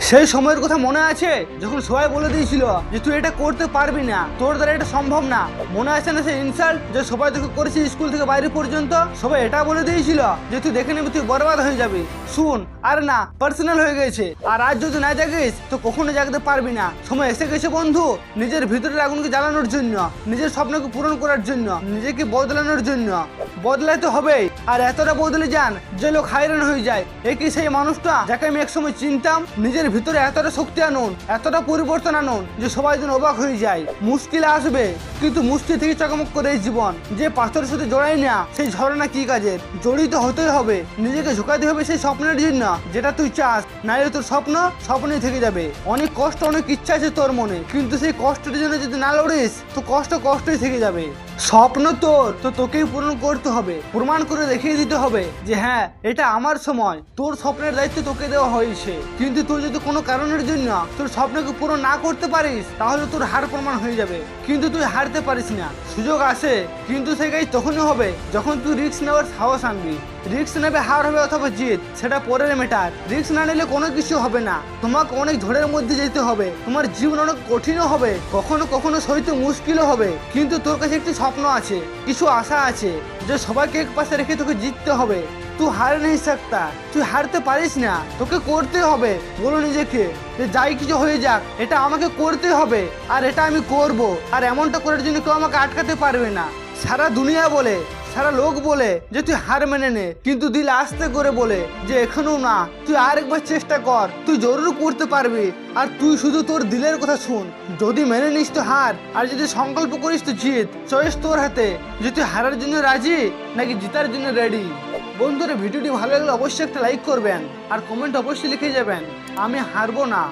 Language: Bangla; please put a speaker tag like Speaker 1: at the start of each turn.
Speaker 1: সেই সময়ের কথা মনে আছে যখন সবাই বলে দিয়েছিল যে তুই এটা করতে পারবি না, তোর দ্বারা এটা সম্ভব না। মনে আছে না সেই ইনসাল্ট যে সবাই তোকে করেছে, স্কুল থেকে বাইরে পর্যন্ত সবাই এটা বলে দিয়েছিল যে তুই দেখে নিবি তুই বরবাদ হয়ে যাবি। শুন, আর না পার্সোনাল হয়ে গেছে, আর আজ যদি না জাগিস তো কখনো জাগতে পারবি না। সময় এসে গেছে বন্ধু, নিজের ভিতরের আগুনকে জ্বালানোর জন্য, নিজের স্বপ্নকে পূরণ করার জন্য, নিজেকে বদলানোর জন্য। বদলাতে হবেই, আর এতটা বদলে যান যে লোক হায়রান হয়ে যায়। একই সেই মানুষটা যাকে আমি একসময় চিনতাম, নিজের ভিতরে এতটা শক্তি আনুন, এতটা পরিবর্তন আনুন যে সবাই যেন অবাক হয়ে যায়। মুশকিল আসবে, কিন্তু মুশকিল থেকে চকমক করে এই জীবন। যে পাথরের সাথে জড়াই না সেই ঝর্ণা কি কাজের? জড়িত হতেই হবে, নিজেকে ঝুঁকাতে হবে সেই স্বপ্নের জন্য যেটা তুই চাস, নাইলে তোর স্বপ্ন স্বপ্নই থেকে যাবে। অনেক কষ্ট, অনেক ইচ্ছা আছে তোর মনে, কিন্তু সেই কষ্টের জন্য যদি না লড়িস তো কষ্ট কষ্টই থেকে যাবে। স্বপ্ন তোর তো তোকেই পূরণ করতে হবে, প্রমাণ করে দেখিয়ে দিতে হবে যে হ্যাঁ এটা আমার সময়। তোর স্বপ্নের দায়িত্ব তোকে দেওয়া হয়েছে, কিন্তু তুই যদি কোনো কারণের জন্য তোর স্বপ্নকে পূরণ না করতে পারিস তাহলে তোর হার প্রমাণ হয়ে যাবে। কিন্তু তুই হারতে পারিস না, সুযোগ আসে, কিন্তু সেই কাজ তখনই হবে যখন তুই রিস্ক নেওয়ার সাহস আনবি। রিস্ক নেবে, হার হবে অথবা জিত সেটা পরের ম্যাটার। রিস্ক না নিলে কোনো কিছু হবে না, তোমাকে অনেক ঝড়ের মধ্যে যেতে হবে, তোমার জীবন অনেক কঠিনও হবে, কখনো কখনো সইতে মুশকিলও হবে। কিন্তু তোর কাছে একটি স্বপ্ন আছে, কিছু আশা আছে যে সবাইকে এক পাশে রেখে তোকে জিততে হবে। তুই হার নেই सकता, তুই হারতে পারিস না, তোকে করতে হবে। বলো নিজেকে যে যাই কিছু হয়ে যাক এটা আমাকে করতে হবে, আর এটা আমি করব, আর এমনটা করার জন্য কেউ আমাকে আটকাতে পারবে না। সারা দুনিয়া বলে, সারা লোক বলে যে তুই হার মেনে নে, কিন্তু দিল আস্তে করে বলে যে এখনো না, তুই আরেকবার চেষ্টা কর, তুই জরুর করতে পারবি। আর তুই শুধু তোর দিলের কথা শুন, যদি মেনে নিস তো হার, আর যদি সংকল্প করিস তো জিত। চয়েস তোর হাতে, যে তুই হারার জন্য রাজি নাকি জিতার জন্য রেডি। বন্ধুরা, ভিডিওটি ভালো লাগলে অবশ্যই একটা লাইক করবেন, আর কমেন্ট অবশ্যই লিখে যাবেন আমি হারবো না।